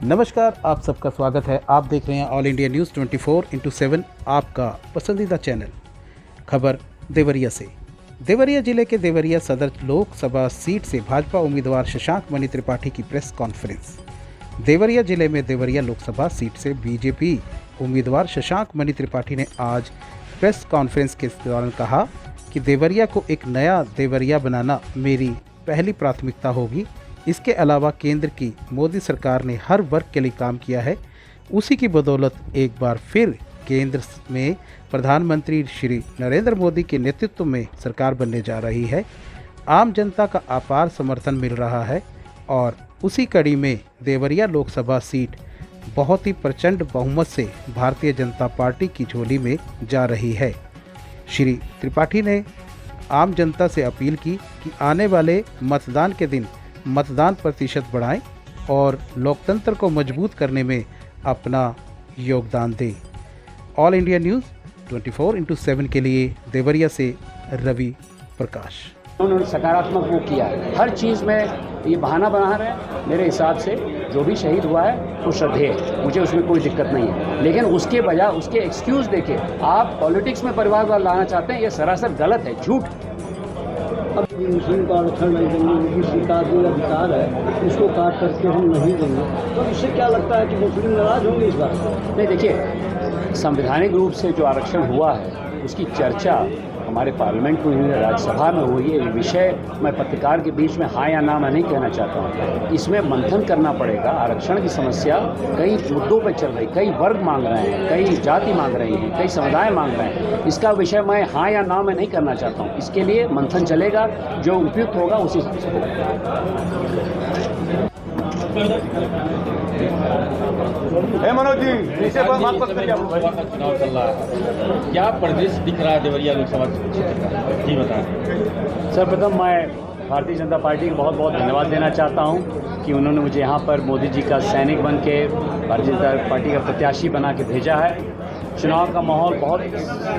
नमस्कार, आप सबका स्वागत है। आप देख रहे हैं ऑल इंडिया न्यूज़ 24/7 आपका पसंदीदा चैनल। खबर देवरिया से। देवरिया जिले के देवरिया सदर लोकसभा सीट से भाजपा उम्मीदवार शशांक मणि त्रिपाठी की प्रेस कॉन्फ्रेंस। देवरिया जिले में देवरिया लोकसभा सीट से बीजेपी उम्मीदवार शशांक मणि त्रिपाठी ने आज प्रेस कॉन्फ्रेंस के दौरान कहा कि देवरिया को एक नया देवरिया बनाना मेरी पहली प्राथमिकता होगी। इसके अलावा केंद्र की मोदी सरकार ने हर वर्ग के लिए काम किया है। उसी की बदौलत एक बार फिर केंद्र में प्रधानमंत्री श्री नरेंद्र मोदी के नेतृत्व में सरकार बनने जा रही है। आम जनता का अपार समर्थन मिल रहा है और उसी कड़ी में देवरिया लोकसभा सीट बहुत ही प्रचंड बहुमत से भारतीय जनता पार्टी की झोली में जा रही है। श्री त्रिपाठी ने आम जनता से अपील की कि आने वाले मतदान के दिन मतदान प्रतिशत बढ़ाएं और लोकतंत्र को मजबूत करने में अपना योगदान दें। ऑल इंडिया न्यूज़ 24/7 के लिए देवरिया से रवि प्रकाश। उन्होंने सकारात्मक वो किया है। हर चीज़ में ये बहाना बना रहे हैं। मेरे हिसाब से जो भी शहीद हुआ है वो श्रद्धेय है, मुझे उसमें कोई दिक्कत नहीं है। लेकिन उसके बजाय उसके एक्सक्यूज़ देके आप पॉलिटिक्स में परिवारवाद लाना चाहते हैं, ये सरासर गलत है, झूठ। अब मुस्लिम को आरक्षण नहीं देंगे, उनकी स्वीकार्य अधिकार है, उसको काट करके हम नहीं देंगे, तो इससे क्या लगता है कि मुस्लिम नाराज होंगे इस बात से? नहीं, देखिए, संवैधानिक रूप से जो आरक्षण हुआ है उसकी चर्चा हमारे पार्लियामेंट में हुई है, राज्यसभा में हुई है। ये विषय मैं पत्रकार के बीच में हाँ या ना मैं नहीं कहना चाहता हूँ। इसमें मंथन करना पड़ेगा। आरक्षण की समस्या कई मुद्दों पर चल रही, कई वर्ग मांग रहे हैं, कई जाति मांग रही हैं, कई समुदाय मांग रहे हैं। इसका विषय मैं हाँ या ना मैं नहीं करना चाहता हूँ। इसके लिए मंथन चलेगा, जो उपयुक्त होगा उसी हिसाब से मनोज जी, नीचे चुनाव चल रहा है, क्या परिदृश्य दिख रहा है देवरिया लोकसभा क्षेत्र का, जी बताएं। सर्वप्रथम मैं भारतीय जनता पार्टी को बहुत बहुत धन्यवाद देना चाहता हूं कि उन्होंने मुझे यहां पर मोदी जी का सैनिक बन के भारतीय जनता पार्टी का प्रत्याशी बना के भेजा है। चुनाव का माहौल बहुत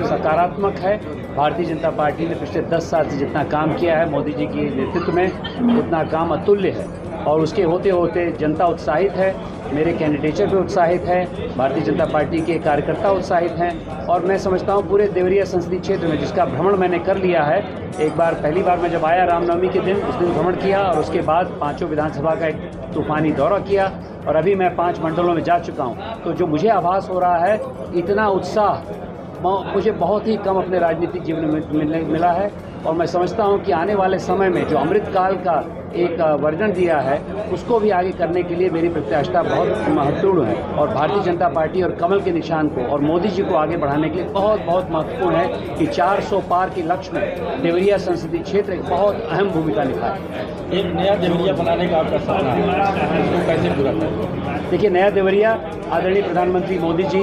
सकारात्मक है। भारतीय जनता पार्टी ने पिछले 10 साल से जितना काम किया है मोदी जी के नेतृत्व में, उतना काम अतुल्य है और उसके होते होते जनता उत्साहित है। मेरे कैंडिडेचर पे उत्साहित है, भारतीय जनता पार्टी के कार्यकर्ता उत्साहित हैं और मैं समझता हूँ पूरे देवरिया संसदीय क्षेत्र में, जिसका भ्रमण मैंने कर लिया है। एक बार पहली बार मैं जब आया रामनवमी के दिन, उस दिन भ्रमण किया और उसके बाद 5 विधानसभा का एक तूफानी दौरा किया और अभी मैं 5 मंडलों में जा चुका हूँ। तो जो मुझे आभास हो रहा है, इतना उत्साह मुझे बहुत ही कम अपने राजनीतिक जीवन में मिला है और मैं समझता हूं कि आने वाले समय में जो अमृतकाल का एक वर्जन दिया है उसको भी आगे करने के लिए मेरी प्रत्याशा बहुत महत्वपूर्ण है और भारतीय जनता पार्टी और कमल के निशान को और मोदी जी को आगे बढ़ाने के लिए बहुत बहुत महत्वपूर्ण है कि 400 पार के लक्ष्य में देवरिया संसदीय क्षेत्र एक बहुत अहम भूमिका निभाए। एक नया देवरिया बनाने का आपका सपना है, इसको कैसे पूरा करें? देखिए, नया देवरिया आदरणीय प्रधानमंत्री मोदी जी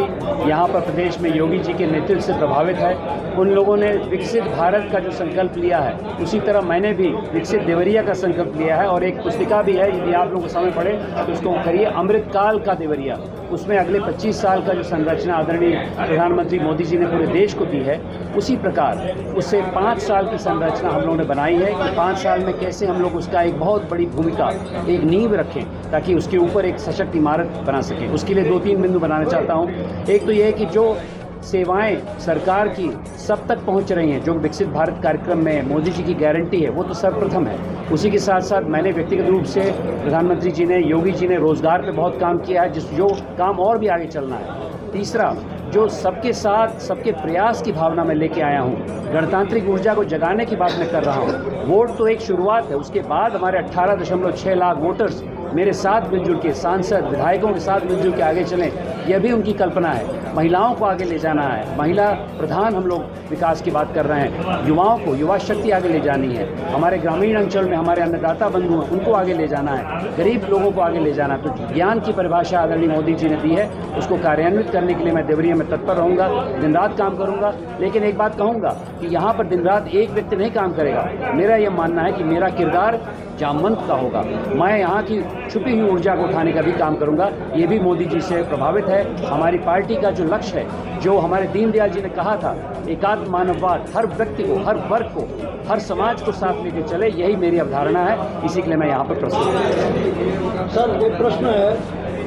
यहाँ पर प्रदेश में योगी जी के नेतृत्व से प्रभावित है। उन लोगों ने विकसित भारत का जो संकल्प लिया है, उसी तरह मैंने भी विकसित देवरिया का संकल्प लिया है और एक पुस्तिका भी है, यदि आप लोगों को समय पड़े तो उसको करिए, अमृतकाल का देवरिया। उसमें अगले 25 साल का जो संरचना आदरणीय प्रधानमंत्री मोदी जी ने पूरे देश को दी है, उसी प्रकार उससे 5 साल की संरचना हम लोगों ने बनाई है कि 5 साल में कैसे हम लोग उसका एक बहुत बड़ी भूमिका, एक नींव रखें ताकि उसके ऊपर एक सशक्त इमारत बना सकें। उसके लिए 2-3 बिंदु बनाना चाहता हूँ। एक तो ये है कि जो सेवाएं सरकार की सब तक पहुंच रही हैं, जो विकसित भारत कार्यक्रम में मोदी जी की गारंटी है, वो तो सर्वप्रथम है। उसी के साथ साथ मैंने व्यक्तिगत रूप से प्रधानमंत्री जी ने, योगी जी ने रोजगार पे बहुत काम किया है, जो काम और भी आगे चलना है। तीसरा, जो सबके साथ सबके प्रयास की भावना में लेके आया हूँ, गणतांत्रिक ऊर्जा को जगाने की बात मैं कर रहा हूँ। वोट तो एक शुरुआत है, उसके बाद हमारे 18.6 लाख वोटर्स मेरे साथ मिलजुल के, सांसद विधायकों के साथ मिलजुल के आगे चलें, यह भी उनकी कल्पना है। महिलाओं को आगे ले जाना है, महिला प्रधान हम लोग विकास की बात कर रहे हैं। युवाओं को, युवा शक्ति आगे ले जानी है। हमारे ग्रामीण अंचल में हमारे अन्नदाता बंधु हैं, उनको आगे ले जाना है। गरीब लोगों को आगे ले जाना है। तो ज्ञान की परिभाषा आदरणीय मोदी जी ने दी है, उसको कार्यान्वित करने के लिए मैं देवरिया में तत्पर रहूँगा, दिन रात काम करूँगा। लेकिन एक बात कहूँगा कि यहाँ पर दिन रात एक व्यक्ति नहीं काम करेगा। मेरा यह मानना है कि मेरा किरदार जामवंत का होगा। मैं यहाँ की छुपी हुई ऊर्जा को उठाने का भी काम करूँगा। ये भी मोदी जी से प्रभावित है। हमारी पार्टी का जो लक्ष्य है, जो हमारे दीनदयाल जी ने कहा था, एकात्म मानववाद, हर व्यक्ति को, हर वर्ग को, हर समाज को साथ लेके चले, यही मेरी अवधारणा है। इसी के लिए मैं यहाँ पर प्रस्तुत हूँ। सर, एक प्रश्न है